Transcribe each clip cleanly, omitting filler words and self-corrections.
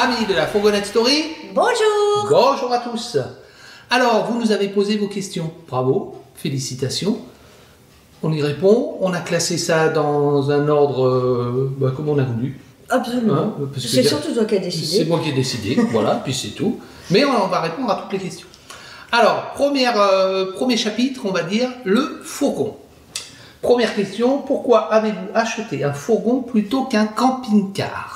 Amis de la Fourgonnette Story, bonjour! Bonjour à tous. Alors, vous nous avez posé vos questions. Bravo, félicitations. On y répond. On a classé ça dans un ordre comme on a voulu. Absolument. Hein, c'est surtout toi qui as décidé. C'est moi qui ai décidé, voilà, puis c'est tout. Mais on va répondre à toutes les questions. Alors, premier chapitre, on va dire le fourgon. Première question, pourquoi avez-vous acheté un fourgon plutôt qu'un camping-car?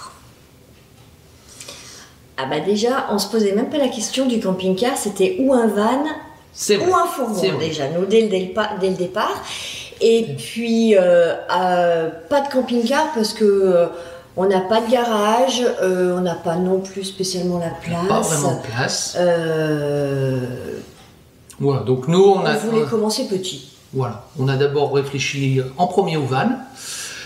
Ah bah déjà, on se posait même pas la question du camping-car, c'était ou un van ou un fourgon déjà, nous dès le départ. Et puis, pas de camping-car parce que on n'a pas de garage, on n'a pas non plus spécialement la place. Pas vraiment de place. Voilà, donc nous on voulait commencer petit. Voilà, on a d'abord réfléchi en premier au van,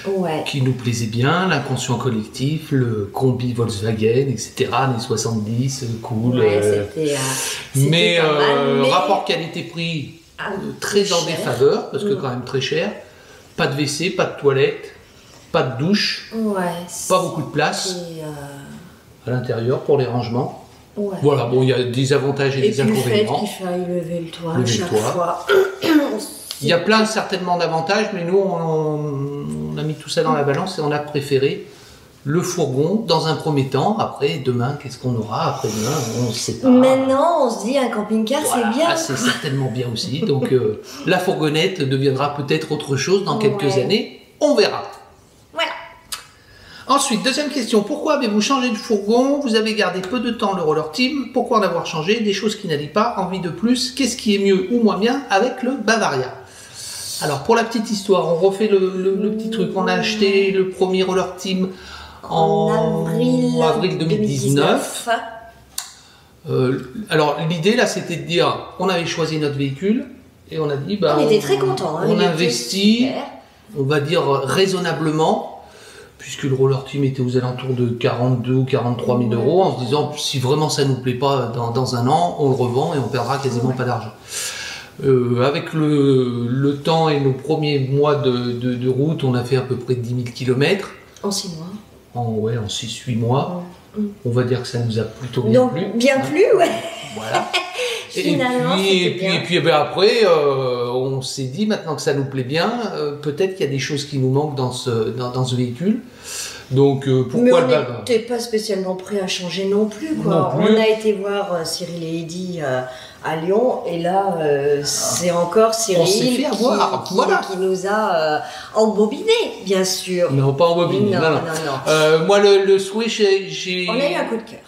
ouais, qui nous plaisait bien, l'inconscient collectif, le combi Volkswagen, etc. Années 70, cool. Ouais, mais rapport qualité-prix très en défaveur, parce que quand même très cher. Pas de WC, pas de toilette, pas de douche, pas beaucoup de place à l'intérieur pour les rangements. Ouais. Voilà, bon, il y a des avantages et des inconvénients. Et puis le fait qu'il faille lever le toit chaque fois. Il y a plein certainement d'avantages, mais nous on a mis tout ça dans la balance et on a préféré le fourgon dans un premier temps. Après, demain, qu'est-ce qu'on aura? Après-demain, on ne sait pas. Maintenant, on se dit un camping-car, c'est bien. C'est certainement bien aussi. Donc la fourgonnette deviendra peut-être autre chose dans quelques années. On verra. Voilà. Ensuite, deuxième question. Pourquoi avez-vous changé de fourgon? Vous avez gardé peu de temps le roller team. Pourquoi en avoir changé? Des choses qui n'allaient pas, envie de plus. Qu'est-ce qui est mieux ou moins bien avec le Bavaria? Alors, pour la petite histoire, on refait le petit truc. On a acheté le premier roller team en avril 2019. Alors, l'idée, là, c'était de dire, on avait choisi notre véhicule et on a dit, on était très contents. On investit, on va dire, raisonnablement, puisque le roller team était aux alentours de 42 ou 43 000 euros, en se disant, si vraiment ça ne nous plaît pas dans un an, on le revend et on perdra quasiment pas d'argent. Avec le temps et nos premiers mois de route, on a fait à peu près 10 000 km. En 6 mois. En 6-8 mois. On va dire que ça nous a plutôt bien plu. Bien plu, ouais. Voilà. Et puis après, on s'est dit, maintenant que ça nous plaît bien, peut-être qu'il y a des choses qui nous manquent dans ce véhicule. Donc pourquoi le Bavaria? On n'était pas spécialement prêt à changer non plus, quoi. On a été voir Cyril et Eddy à Lyon, et là c'est encore Cyril qui nous a embobiné, bien sûr. Non, pas embobiné. Non. Moi, le Switch, on a eu un coup de cœur.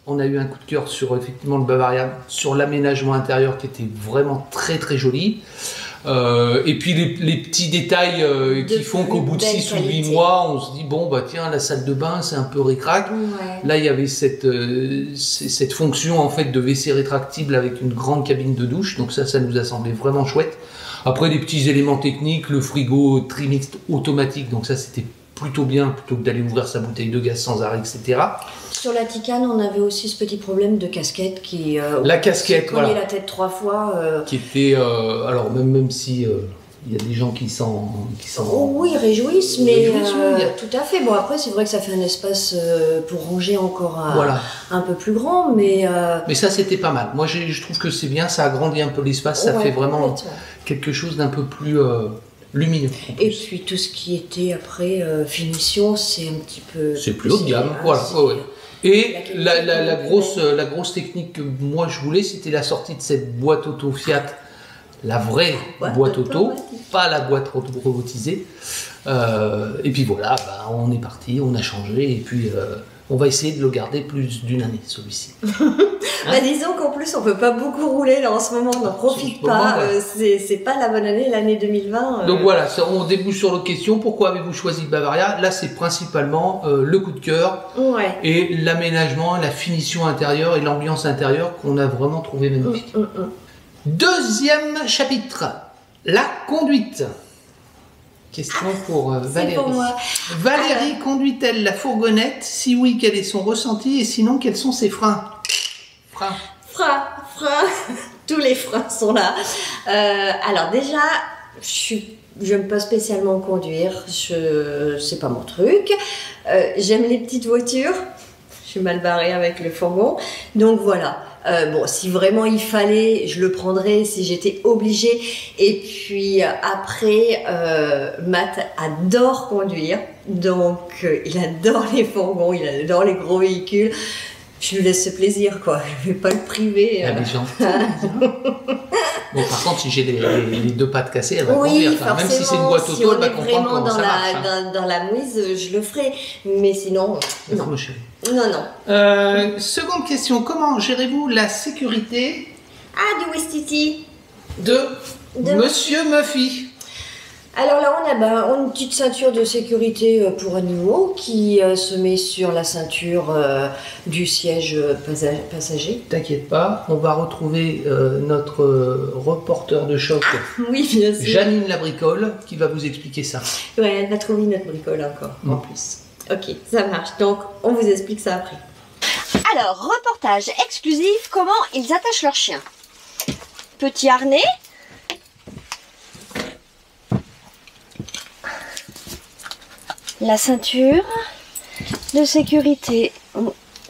On a eu un coup de cœur sur effectivement le Bavaria, sur l'aménagement intérieur qui était vraiment très très joli. Et puis les petits détails qui font qu'au bout de 6 ou 8 mois, on se dit, bon, bah tiens, la salle de bain, c'est un peu ric-rac. Ouais. Là, il y avait cette fonction en fait de WC rétractible avec une grande cabine de douche. Donc ça nous a semblé vraiment chouette. Après, des petits éléments techniques, le frigo trimix automatique. Donc ça, c'était plutôt bien, plutôt que d'aller ouvrir sa bouteille de gaz sans arrêt, etc. Sur la Ticane, on avait aussi ce petit problème de casquette qui la casquette, voilà, la tête 3 fois. Qui était, alors même si il y a des gens qui s'en oui, réjouissent, mais tout à fait. Bon, après, c'est vrai que ça fait un espace pour ranger encore un peu plus grand, mais ça, c'était pas mal. Moi, je trouve que c'est bien, ça agrandit un peu l'espace, ça fait vraiment quelque chose d'un peu plus lumineux. Et puis tout ce qui était après finition, c'est un petit peu... C'est plus haut de gamme, voilà. Et la grosse technique que moi je voulais, c'était la sortie de cette boîte auto Fiat, la vraie boîte auto, pas la boîte robotisée. Et puis voilà, on est parti, on a changé, et puis on va essayer de le garder plus d'une année, celui-ci. Disons qu'en plus, on peut pas beaucoup rouler là en ce moment, on n'en profite pas. C'est pas la bonne année, l'année 2020. Donc voilà, on débouche sur l'autre question. Pourquoi avez-vous choisi le Bavaria? Là, c'est principalement le coup de cœur et l'aménagement, la finition intérieure et l'ambiance intérieure qu'on a vraiment trouvé magnifique. Deuxième chapitre, la conduite. Question pour Valérie. Pour moi. Valérie conduit-elle la fourgonnette? Si oui, quel est son ressenti? Et sinon, quels sont ses freins? Freins. Tous les freins sont là. Alors déjà, j'aime pas spécialement conduire. C'est pas mon truc. J'aime les petites voitures. Je suis mal barrée avec le fourgon. Donc voilà. Bon, si vraiment il fallait, je le prendrais si j'étais obligée. Et puis après, Matt adore conduire. Donc il adore les fourgons, il adore les gros véhicules. Je lui laisse ce plaisir, quoi. Je vais pas le priver. Elle est gentille. Bon, par contre, si j'ai les deux pattes cassées, elle va conduire. Même si c'est une boîte auto, elle va comprendre comment ça marche. Dans la mouise, je le ferai. Mais sinon, non. Non. Seconde question. Comment gérez-vous la sécurité du Westiti de Monsieur Muffy? Alors là, on a une petite ceinture de sécurité pour animaux qui se met sur la ceinture du siège passager. T'inquiète pas, on va retrouver notre reporter de choc, oui, bien sûr. Janine la bricole, qui va vous expliquer ça. Ouais, elle va trouver notre bricole encore, en plus. Ok, ça marche. Donc, on vous explique ça après. Alors, reportage exclusif, comment ils attachent leur chien. Petit harnais. La ceinture de sécurité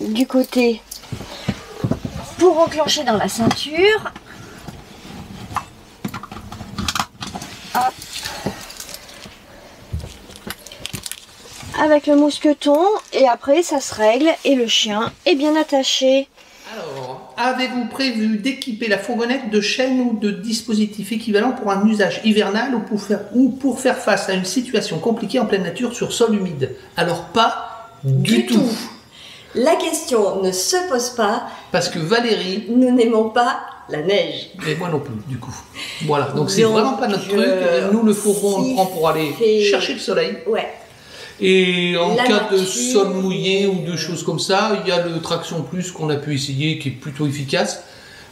du côté pour enclencher dans la ceinture. Hop. Avec le mousqueton et après ça se règle et le chien est bien attaché. Alors, avez-vous prévu d'équiper la fourgonnette de chaînes ou de dispositifs équivalents pour un usage hivernal ou pour faire face à une situation compliquée en pleine nature sur sol humide? Alors pas du tout. La question ne se pose pas. Parce que Valérie... Nous n'aimons pas la neige. Et moi non plus, du coup. Voilà, donc c'est vraiment pas notre truc. Nous, le fourgon, on le prend pour aller chercher le soleil. Ouais. Et en cas de sol mouillé ou de choses comme ça, il y a le Traction Plus qu'on a pu essayer, qui est plutôt efficace.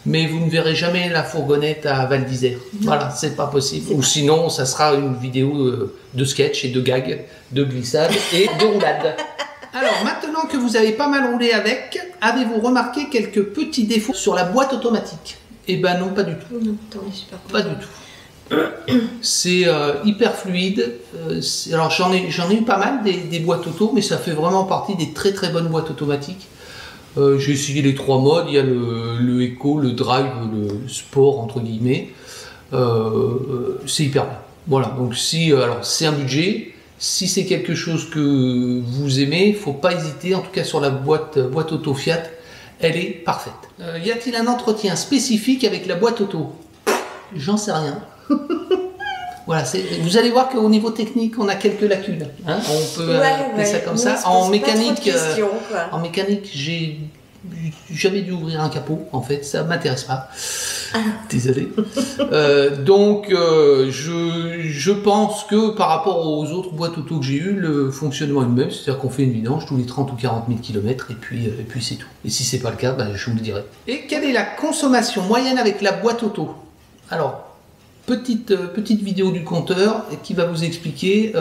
Mais vous ne verrez jamais la fourgonnette à Val d'Isère. Voilà, c'est pas possible. Ou sinon, ça sera une vidéo de sketch et de gags, de glissade et de roulade. Alors, maintenant que vous avez pas mal roulé avec, avez-vous remarqué quelques petits défauts sur la boîte automatique? Eh ben non, pas du tout. Non, attendez, super pas du tout. C'est hyper fluide. Alors j'en ai eu pas mal des boîtes auto, mais ça fait vraiment partie des très très bonnes boîtes automatiques. J'ai essayé les trois modes. Il y a le Eco, le Drive, le Sport entre guillemets. C'est hyper bien. Voilà. Donc alors c'est un budget. Si c'est quelque chose que vous aimez, il ne faut pas hésiter. En tout cas sur la boîte auto Fiat, elle est parfaite. Y a-t-il un entretien spécifique avec la boîte auto? J'en sais rien. Voilà, vous allez voir qu'au niveau technique, on a quelques lacunes. Hein, on peut appeler ça comme ça. En mécanique, j'ai jamais dû ouvrir un capot. En fait, ça m'intéresse pas. Désolé. Donc, je pense que par rapport aux autres boîtes auto que j'ai eues, le fonctionnement est le même. C'est-à-dire qu'on fait une vidange tous les 30 ou 40 000 km et puis c'est tout. Et si c'est pas le cas, je vous le dirai. Et quelle est la consommation moyenne avec la boîte auto? Alors, petite vidéo du compteur qui va vous expliquer.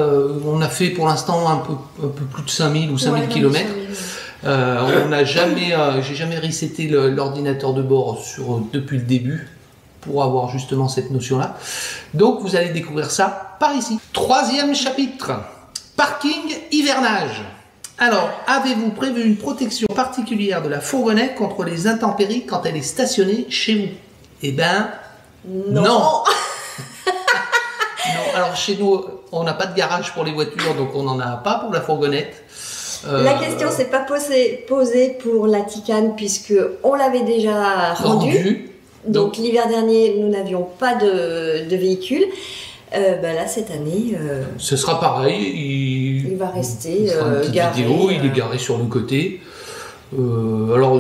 On a fait pour l'instant un peu plus de 5000 ou 5000 km. J'ai jamais reseté l'ordinateur de bord depuis le début pour avoir justement cette notion-là. Donc vous allez découvrir ça par ici. Troisième chapitre, parking hivernage. Alors, avez-vous prévu une protection particulière de la fourgonnette contre les intempéries quand elle est stationnée chez vous? Eh ben, non. Non. Alors chez nous, on n'a pas de garage pour les voitures, donc on n'en a pas pour la fourgonnette. La question s'est pas posée pour la Ticane puisque on l'avait déjà rendue. Donc l'hiver dernier, nous n'avions pas de véhicule. Là cette année, ce sera pareil. Il va rester garé. Il est garé sur le côté. Alors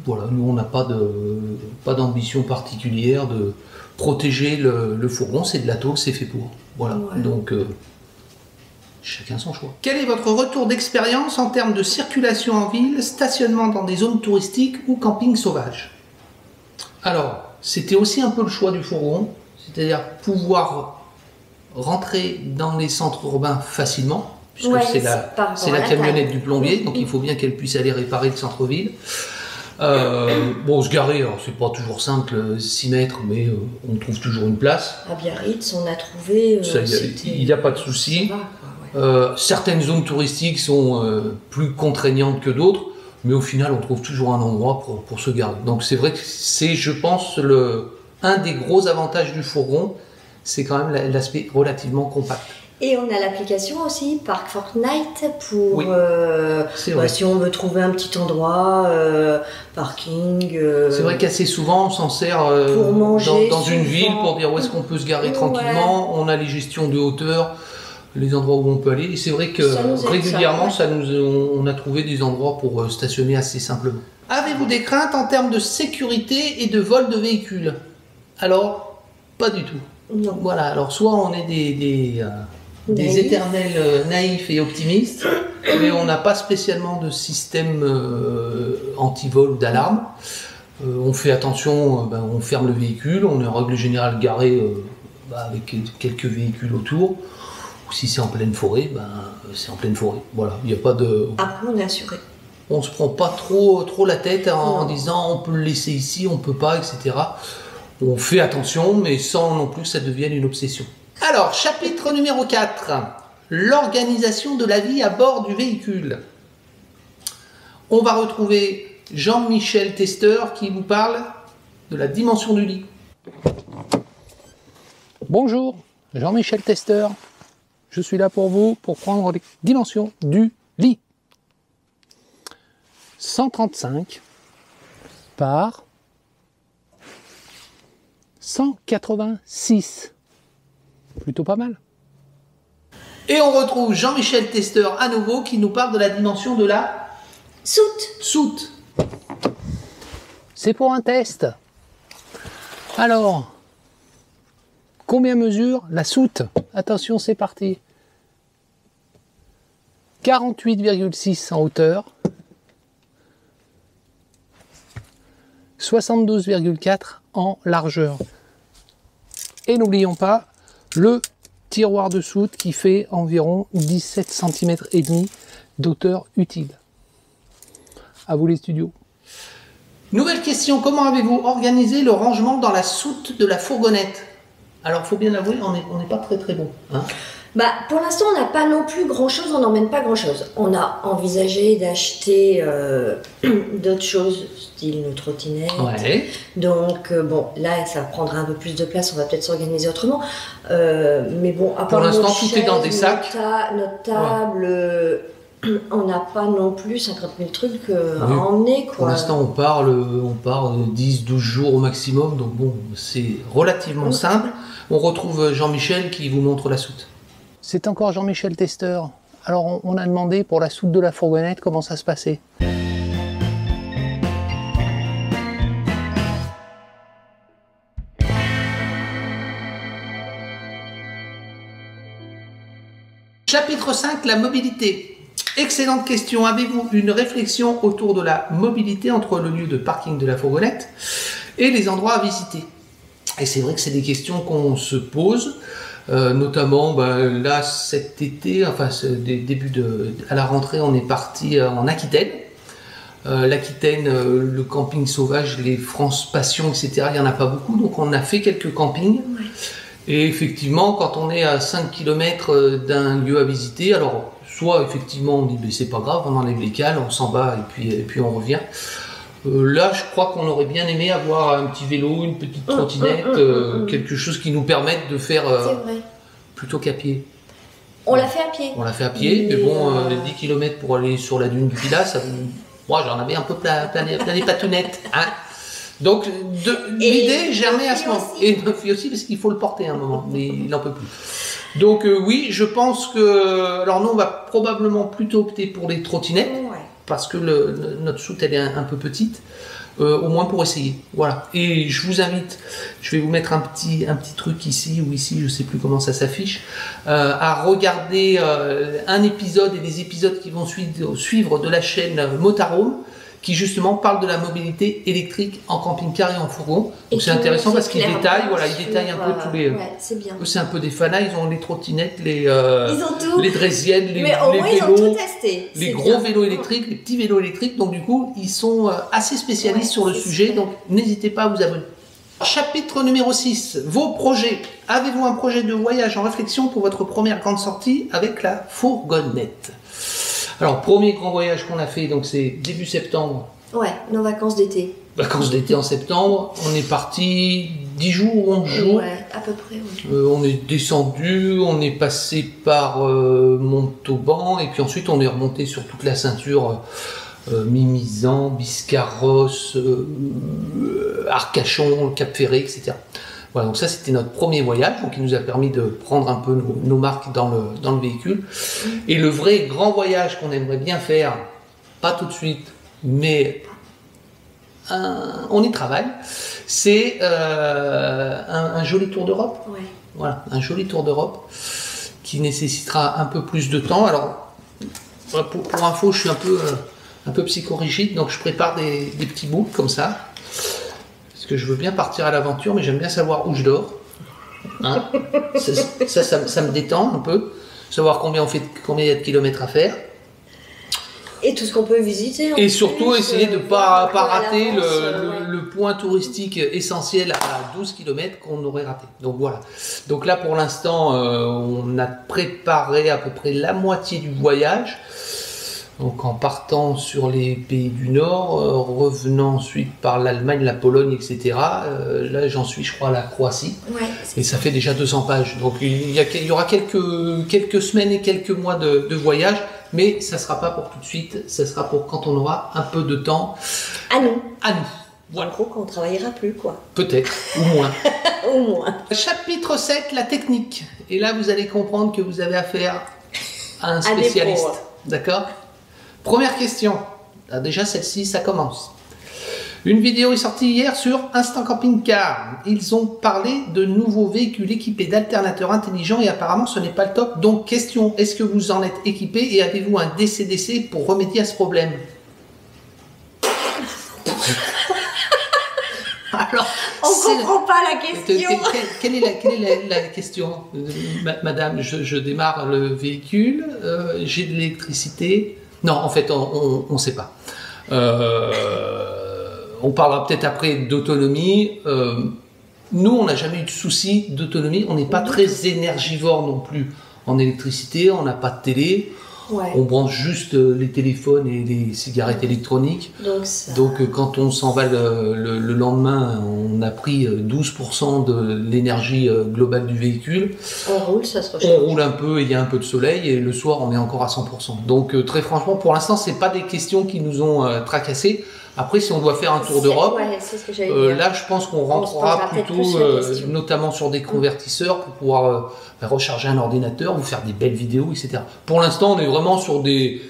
voilà, nous on n'a pas d'ambition particulière de protéger le fourgon. C'est de la tôle, c'est fait pour. Voilà. Ouais. Donc chacun son choix. Quel est votre retour d'expérience en termes de circulation en ville, stationnement dans des zones touristiques ou camping sauvage? Alors, c'était aussi un peu le choix du fourgon, c'est-à-dire pouvoir rentrer dans les centres urbains facilement, puisque c'est la camionnette du plombier, donc il faut bien qu'elle puisse aller réparer le centre-ville. Se garer, c'est pas toujours simple, 6 mètres, mais on trouve toujours une place. À Biarritz, on a trouvé... il n'y a pas de souci. Certaines zones touristiques sont plus contraignantes que d'autres. Mais au final, on trouve toujours un endroit pour se garer. Donc c'est vrai que c'est, je pense, un des gros avantages du fourgon, c'est quand même l'aspect relativement compact. Et on a l'application aussi, Park Fortnite, pour oui, si on veut trouver un petit endroit, parking. C'est vrai qu'assez souvent, on s'en sert pour manger, dans une ville pour dire où est-ce qu'on peut se garer tranquillement. On a les gestions de hauteur, les endroits où on peut aller. Et c'est vrai que régulièrement, on a trouvé des endroits pour stationner assez simplement. Avez-vous des craintes en termes de sécurité et de vol de véhicules? Alors, pas du tout. Non. Voilà, alors soit on est des éternels naïfs et optimistes, mais on n'a pas spécialement de système anti-vol ou d'alarme. On fait attention, on ferme le véhicule, on est en règle générale garé avec quelques véhicules autour. Ou si c'est en pleine forêt, c'est en pleine forêt. Voilà, il n'y a pas de... Après, on est assuré. On ne se prend pas trop la tête en disant on peut le laisser ici, on ne peut pas, etc. On fait attention, mais sans non plus que ça devienne une obsession. Alors, chapitre numéro 4, l'organisation de la vie à bord du véhicule. On va retrouver Jean-Michel Testeur qui vous parle de la dimension du lit. Bonjour, Jean-Michel Testeur. Je suis là pour vous pour prendre les dimensions du lit. 135 par 186. Plutôt pas mal. Et on retrouve Jean-Michel Testeur à nouveau qui nous parle de la dimension de la soute. C'est pour un test. Alors, combien mesure la soute? Attention, c'est parti. 48,6 en hauteur. 72,4 en largeur. Et n'oublions pas le tiroir de soute qui fait environ 17 cm et demi d'auteur utile. À vous les studios. Nouvelle question, comment avez-vous organisé le rangement dans la soute de la fourgonnette? Alors, faut bien avouer, on n'est pas très bon. Hein, pour l'instant, on n'a pas non plus grand-chose, on n'emmène pas grand-chose. On a envisagé d'acheter d'autres choses, style nos trottinettes. Ouais. Donc, là, ça prendra un peu plus de place, on va peut-être s'organiser autrement. Mais bon, à part pour l'instant, tout est dans des sacs. Notre table, on n'a pas non plus 50 000 trucs à emmener, quoi. Pour l'instant, on parle de 10-12 jours au maximum, donc bon, c'est relativement simple. On retrouve Jean-Michel qui vous montre la soute. C'est encore Jean-Michel Testeur. Alors, on a demandé pour la soute de la fourgonnette comment ça se passait. Chapitre 5, la mobilité. Excellente question. Avez-vous une réflexion autour de la mobilité entre le lieu de parking de la fourgonnette et les endroits à visiter? Et c'est vrai que c'est des questions qu'on se pose, notamment là cet été, enfin à la rentrée, on est parti en Aquitaine. L'Aquitaine, le camping sauvage, les France Passion, etc., il n'y en a pas beaucoup, donc on a fait quelques campings. Ouais. Et effectivement, quand on est à 5 km d'un lieu à visiter, alors soit effectivement on dit c'est pas grave, on enlève les cales, on s'en va et puis on revient. Là, je crois qu'on aurait bien aimé avoir un petit vélo, une petite trottinette, quelque chose qui nous permette de faire plutôt qu'à pied. On l'a fait à pied. On l'a fait à pied, mais bon, 10 km pour aller sur la dune du Pilat, moi j'en avais un peu plein les patounettes. Hein. Donc l'idée germait à ce moment. Et ma fille aussi, parce qu'il faut le porter à un moment, mais il n'en peut plus. Donc oui, je pense que... Alors nous, on va probablement plutôt opter pour les trottinettes, parce que notre soute, elle est un peu petite, au moins pour essayer. Voilà. Et je vous invite, je vais vous mettre un petit truc ici ou ici, je ne sais plus comment ça s'affiche, à regarder un épisode et des épisodes qui vont suivre de la chaîne Motarhome, qui justement parle de la mobilité électrique en camping-car et en fourgon. C'est intéressant parce qu'il détaille, il détaille un peu tous les... Ouais, c'est bien. C'est un peu des fanas, ils ont les trottinettes, les draisiennes, les vélos, ils ont tout testé. Les gros vélos électriques, les petits vélos électriques, donc du coup, ils sont assez spécialistes sur le sujet, donc n'hésitez pas à vous abonner. Chapitre numéro 6, vos projets. Avez-vous un projet de voyage en réflexion pour votre première grande sortie avec la fourgonnette? Alors, premier grand voyage qu'on a fait, donc c'est début septembre. Ouais, nos vacances d'été. Vacances d'été en septembre. On est parti 10 jours, 11 jours. Ouais, à peu près. Ouais. On est descendu, on est passé par Montauban, et puis ensuite on est remonté sur toute la ceinture Mimizan, Biscarrosse, Arcachon, Cap Ferré, etc. Voilà, donc ça c'était notre premier voyage, donc il nous a permis de prendre un peu nos marques dans le véhicule. Et le vrai grand voyage qu'on aimerait bien faire, pas tout de suite, mais on y travaille, c'est un joli tour d'Europe. Ouais. Voilà, un joli tour d'Europe qui nécessitera un peu plus de temps. Alors, pour info, je suis un peu psychorigide, donc je prépare des petits bouts comme ça. Parce que je veux bien partir à l'aventure, mais j'aime bien savoir où je dors. Hein, ça me détend un peu. Savoir combien il y a de kilomètres à faire. Et tout ce qu'on peut visiter. Et surtout essayer de ne pas rater le point touristique essentiel à 12 km qu'on aurait raté. Donc voilà. Donc là pour l'instant on a préparé à peu près la moitié du voyage. Donc en partant sur les pays du Nord, revenant ensuite par l'Allemagne, la Pologne, etc. Là j'en suis je crois à la Croatie. Ouais, et ça fait déjà 200 pages. Donc il y aura quelques semaines et quelques mois de voyage. Mais ça ne sera pas pour tout de suite, ça sera pour quand on aura un peu de temps. À nous. À nous. Voilà. En gros, qu'on ne travaillera plus, quoi. Peut-être, ou moins. Au moins. Chapitre 7, la technique. Et là, vous allez comprendre que vous avez affaire à un spécialiste. D'accord? Première question. Alors déjà, celle-ci, ça commence. Une vidéo est sortie hier sur Instant Camping Car. Ils ont parlé de nouveaux véhicules équipés d'alternateurs intelligents et apparemment ce n'est pas le top. Donc question, est-ce que vous en êtes équipé et avez-vous un DC-DC pour remédier à ce problème? Alors, on ne comprend pas la question. Quelle est la question? Madame, je démarre le véhicule, j'ai de l'électricité. Non, en fait, on ne sait pas. On parlera peut-être après d'autonomie. Nous, on n'a jamais eu de souci d'autonomie. On n'est pas très énergivore non plus en électricité. On n'a pas de télé. Ouais. On branche juste les téléphones et les cigarettes électroniques. Donc quand on s'en va le lendemain, on a pris 12% de l'énergie globale du véhicule. On roule, ça se recharge. On roule un peu et il y a un peu de soleil. Et le soir, on est encore à 100%. Donc très franchement, pour l'instant, ce n'est pas des questions qui nous ont tracassé. Après, si on doit faire un tour d'Europe, là, je pense qu'on rentrera plutôt, notamment sur des convertisseurs pour pouvoir recharger un ordinateur ou faire des belles vidéos, etc. Pour l'instant, on est vraiment sur des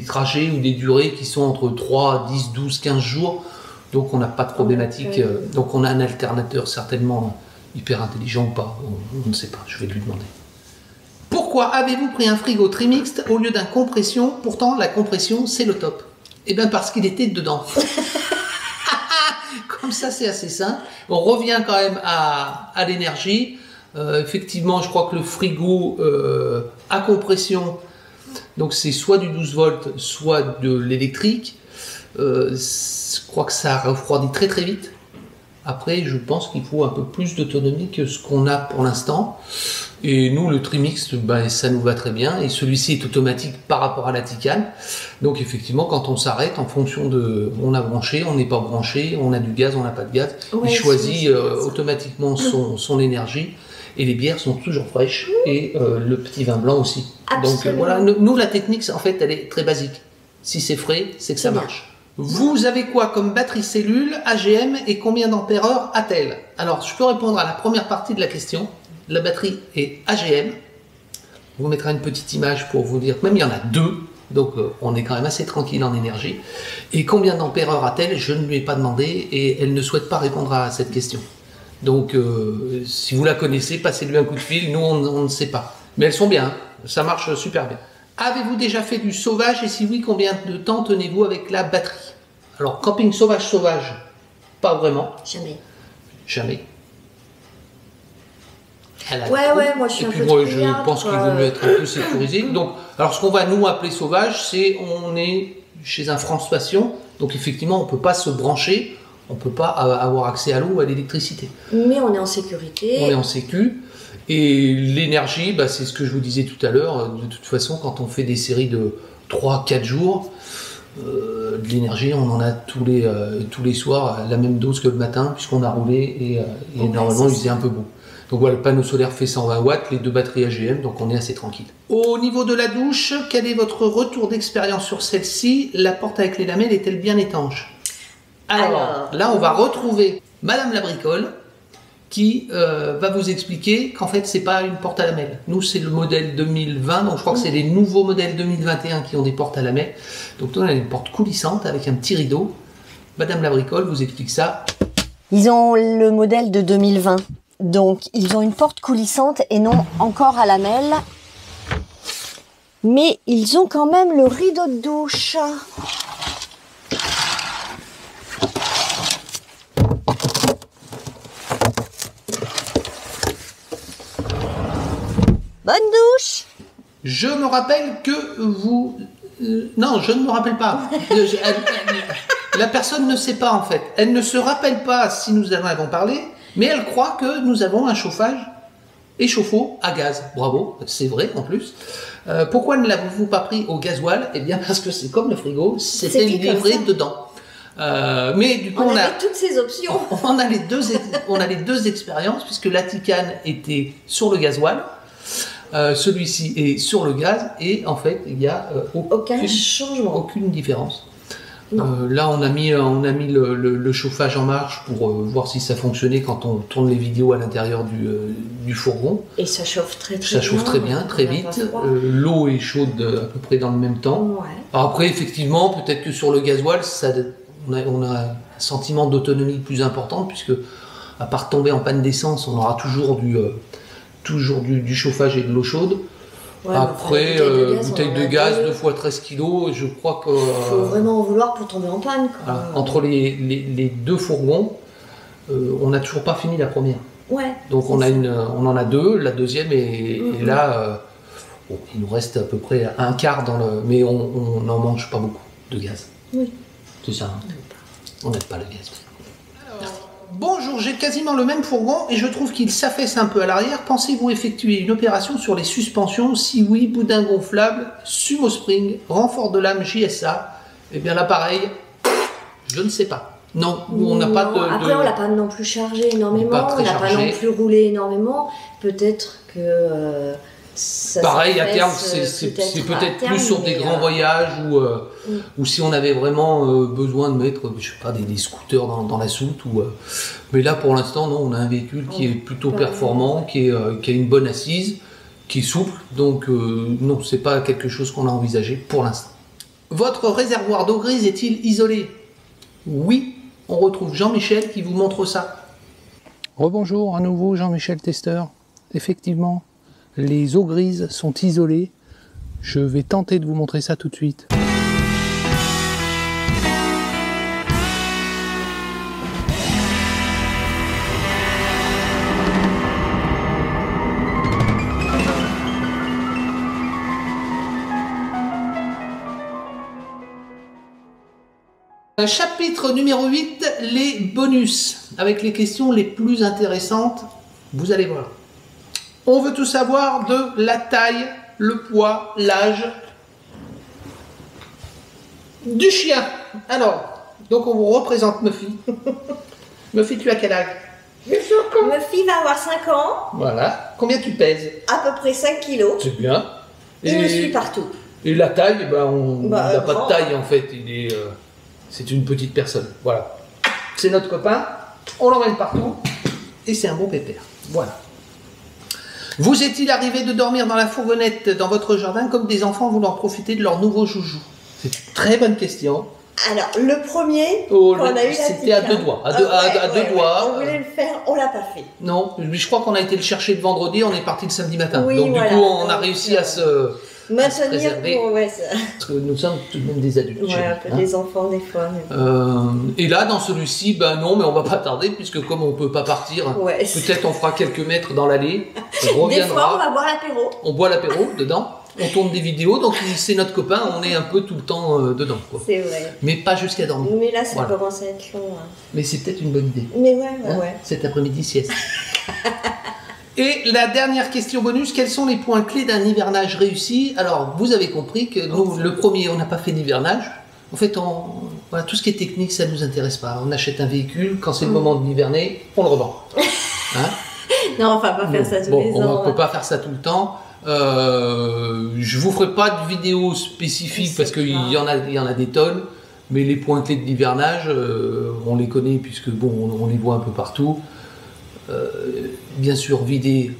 trajets ou des durées qui sont entre 3, 10, 12, 15 jours. Donc, on n'a pas de problématique. Donc, on a un alternateur certainement hyper intelligent ou pas. On ne sait pas, je vais lui demander. Pourquoi avez-vous pris un frigo trimixte au lieu d'un compression? Pourtant, la compression, c'est le top. Eh bien parce qu'il était dedans. Comme ça, c'est assez simple. On revient quand même à l'énergie. Effectivement, je crois que le frigo à compression, donc c'est soit du 12 volts, soit de l'électrique. Je crois que ça refroidit très très vite. Après, je pense qu'il faut un peu plus d'autonomie que ce qu'on a pour l'instant. Et nous, le trimix, ben, ça nous va très bien. Et celui-ci est automatique par rapport à la Ticane. Donc effectivement, quand on s'arrête, en fonction de... On a branché, on n'est pas branché, on a du gaz, on n'a pas de gaz. Ouais, il choisit automatiquement son énergie. Et les bières sont toujours fraîches. Et le petit vin blanc aussi. Absolument. Donc voilà, nous, la technique, en fait, elle est très basique. Si c'est frais, c'est que ça marche. Vous avez quoi comme batterie cellule, AGM et combien d'ampères-heure a-t-elle? Alors, je peux répondre à la première partie de la question. La batterie est AGM. On vous mettra une petite image pour vous dire, même il y en a deux, donc on est quand même assez tranquille en énergie. Et combien d'ampères-heure a-t-elle? Je ne lui ai pas demandé et elle ne souhaite pas répondre à cette question. Donc, si vous la connaissez, passez-lui un coup de fil. Nous, on ne sait pas. Mais elles sont bien, hein. Ça marche super bien. Avez-vous déjà fait du sauvage et si oui, combien de temps tenez-vous avec la batterie? Alors, camping sauvage, pas vraiment. Jamais. Jamais. Ouais, moi je suis un peu. Et puis moi, je pense qu'il vaut mieux être un peu sécurisé. Donc, alors ce qu'on va nous appeler sauvage, c'est on est chez un France Passion, donc effectivement, on ne peut pas se brancher, on ne peut pas avoir accès à l'eau ou à l'électricité. Mais on est en sécurité. On est en sécu. Et l'énergie, bah, c'est ce que je vous disais tout à l'heure. De toute façon, quand on fait des séries de 3-4 jours, de l'énergie, on en a tous les soirs la même dose que le matin, puisqu'on a roulé et normalement il faisait un peu beau. Donc voilà, le panneau solaire fait 120 watts, les 2 batteries AGM, donc on est assez tranquille. Au niveau de la douche, quel est votre retour d'expérience sur celle-ci? La porte avec les lamelles est-elle bien étanche? Alors, là on va retrouver Madame la Bricole, qui va vous expliquer qu'en fait c'est pas une porte à lamelles. Nous c'est le modèle 2020, donc je crois que c'est les nouveaux modèles 2021 qui ont des portes à lamelles. Donc on a une porte coulissante avec un petit rideau. Madame la Bricole vous explique ça. Ils ont le modèle de 2020, donc ils ont une porte coulissante et non encore à lamelles. Mais ils ont quand même le rideau de douche. Bonne douche. Je me rappelle que vous... non, je ne me rappelle pas. La personne ne sait pas en fait. Elle ne se rappelle pas si nous en avons parlé, mais elle croit que nous avons un chauffage et chauffe-eau à gaz. Bravo, c'est vrai en plus. Pourquoi ne l'avez-vous pas pris au gasoil? Eh bien parce que c'est comme le frigo, c'était livré dedans. Mais du coup on avait toutes ces options. On a les deux expériences, puisque la Ticane était sur le gasoil. Celui-ci est sur le gaz et en fait il n'y a aucun changement, aucune différence. Là on a mis le chauffage en marche pour voir si ça fonctionnait quand on tourne les vidéos à l'intérieur du fourgon. Et ça chauffe très bien. Ça chauffe très bien, très vite. L'eau est chaude à peu près dans le même temps. Ouais. Alors après effectivement peut-être que sur le gasoil on a un sentiment d'autonomie plus importante, puisque à part tomber en panne d'essence on aura toujours du chauffage et de l'eau chaude. Ouais, après, bouteille de gaz 2 fois 13 kg, je crois que... Il faut vraiment en vouloir pour tomber en panne. Voilà. Entre les deux fourgons, on n'a toujours pas fini la première. Ouais. Donc on en a 2, la deuxième est là, bon, il nous reste à peu près un quart dans le... Mais on n'en mange pas beaucoup de gaz. Oui. C'est ça. Hein. On n'aime pas le gaz. Bonjour, j'ai quasiment le même fourgon et je trouve qu'il s'affaisse un peu à l'arrière. Pensez-vous effectuer une opération sur les suspensions? Si oui, boudin gonflable, Sumo Spring, renfort de lame JSA. Eh bien là, pareil, je ne sais pas. Non, on n'a pas de... Après, on l'a pas non plus chargé énormément, on n'a pas non plus roulé énormément. Peut-être que... ça pareil, à terme, c'est peut-être plus sur des grands voyages ou si on avait vraiment besoin de mettre, je sais pas, des scooters dans la soute. Mais là, pour l'instant, non, on a un véhicule qui est plutôt performant, qui a une bonne assise, qui est souple. Donc, non, c'est pas quelque chose qu'on a envisagé pour l'instant. Votre réservoir d'eau grise est-il isolé? Oui, on retrouve Jean-Michel qui vous montre ça. Rebonjour, à nouveau Jean-Michel Testeur. Effectivement. Les eaux grises sont isolées. Je vais tenter de vous montrer ça tout de suite. Chapitre numéro 8, les bonus, avec les questions les plus intéressantes. Vous allez voir. On veut tout savoir de la taille, le poids, l'âge du chien. Alors, donc on vous représente Muffy. Muffy, tu as quel âge? Muffy va avoir 5 ans. Voilà. Combien tu pèses? À peu près 5 kilos. C'est bien. Et je suis partout. Et la taille, on n'a pas de taille en fait. C'est une petite personne. Voilà. C'est notre copain. On l'emmène partout. Et c'est un bon pépère. Voilà. Vous est-il arrivé de dormir dans la fourgonnette dans votre jardin comme des enfants voulant profiter de leur nouveau joujou? C'est une très bonne question. Alors, le premier, on a eu c'était à 2 doigts. À deux doigts. On voulait le faire, on l'a pas fait. Non, je crois qu'on a été le chercher le vendredi, on est parti le samedi matin. Oui, donc voilà. Du coup, on a réussi à se maintenir pour... Ouais, ça... Parce que nous sommes tout de même des adultes. Ouais, un peu des enfants des fois. Mais... et là, dans celui-ci, ben non, mais on va pas tarder, puisque comme on peut pas partir, peut-être on fera quelques mètres dans l'allée. On reviendra. Des fois, on va boire l'apéro. On boit l'apéro dedans. On tourne des vidéos, donc c'est notre copain, on est un peu tout le temps dedans. C'est vrai. Mais pas jusqu'à dormir. Mais là, ça commence à être long. Hein. Mais c'est peut-être une bonne idée. Mais ouais. Cet après-midi, sieste. Et la dernière question bonus, quels sont les points clés d'un hivernage réussi? Alors, vous avez compris que nous, le premier, on n'a pas fait d'hivernage. En fait, voilà, tout ce qui est technique, ça ne nous intéresse pas. On achète un véhicule, quand c'est le moment de l'hiverner, on le revend. Hein? Non, on va pas faire ça tous les ans. On ne peut pas faire ça tout le temps. Je vous ferai pas de vidéo spécifique parce qu'il y en a des tonnes. Mais les points clés de l'hivernage, on les connaît puisque bon, on les voit un peu partout. Bien sûr, vider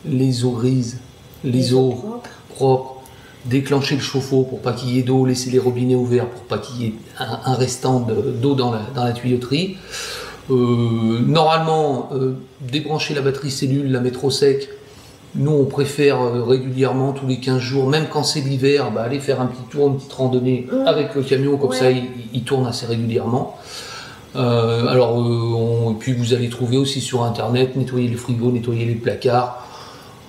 les eaux grises, les eaux propres, déclencher le chauffe-eau pour pas qu'il y ait d'eau, laisser les robinets ouverts pour pas qu'il y ait un restant d'eau dans la tuyauterie. Normalement, débrancher la batterie cellule, la mettre au sec. Nous, on préfère régulièrement, tous les 15 jours, même quand c'est l'hiver, aller faire un petit tour, une petite randonnée avec le camion, comme ça il tourne assez régulièrement. Et puis vous allez trouver aussi sur internet, nettoyer les frigos, nettoyer les placards,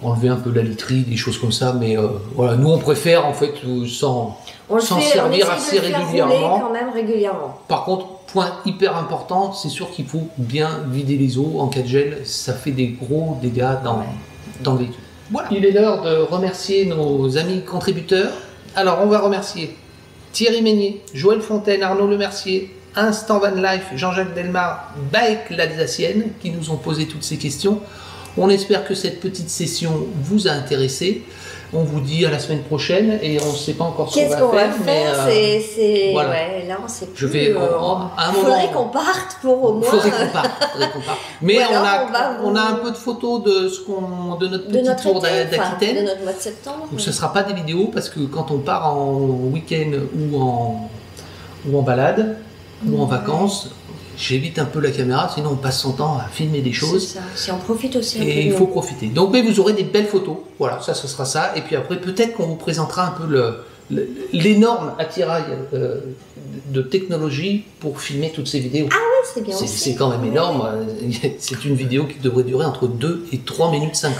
enlever un peu la literie, des choses comme ça, mais voilà, nous on préfère en fait s'en servir assez régulièrement. Quand même régulièrement. Par contre, point hyper important, c'est sûr qu'il faut bien vider les eaux en cas de gel, ça fait des gros dégâts dans le véhicule. Voilà. Il est l'heure de remercier nos amis contributeurs. Alors on va remercier Thierry Meignier, Joël Fontaine, Arnaud Lemercier, Instant Van Life, Jean-Jacques Delmar, Baek l'Alsacienne, qui nous ont posé toutes ces questions. On espère que cette petite session vous a intéressé. On vous dit à la semaine prochaine et on ne sait pas encore ce qu'on va faire. Voilà. Ouais, là on sait plus. Il faudrait qu'on parte pour au moins. Faudrait qu'on parte. Mais on a un peu de photos de notre petit tour d'Aquitaine. De notre mois de septembre. Donc ce ne sera pas des vidéos parce que quand on part en week-end ou en balade ou en vacances, j'évite un peu la caméra, sinon on passe son temps à filmer des choses. C'est ça, si on profite aussi un peu. Et il faut profiter. Donc mais vous aurez des belles photos, voilà, ça ce sera ça. Et puis après, peut-être qu'on vous présentera un peu l'énorme attirail de technologie pour filmer toutes ces vidéos. Ah oui, c'est bien aussi. C'est quand même énorme. C'est une vidéo qui devrait durer entre 2 et 3 minutes 50.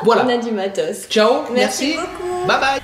Voilà. On a du matos. Ciao, merci beaucoup. Bye bye.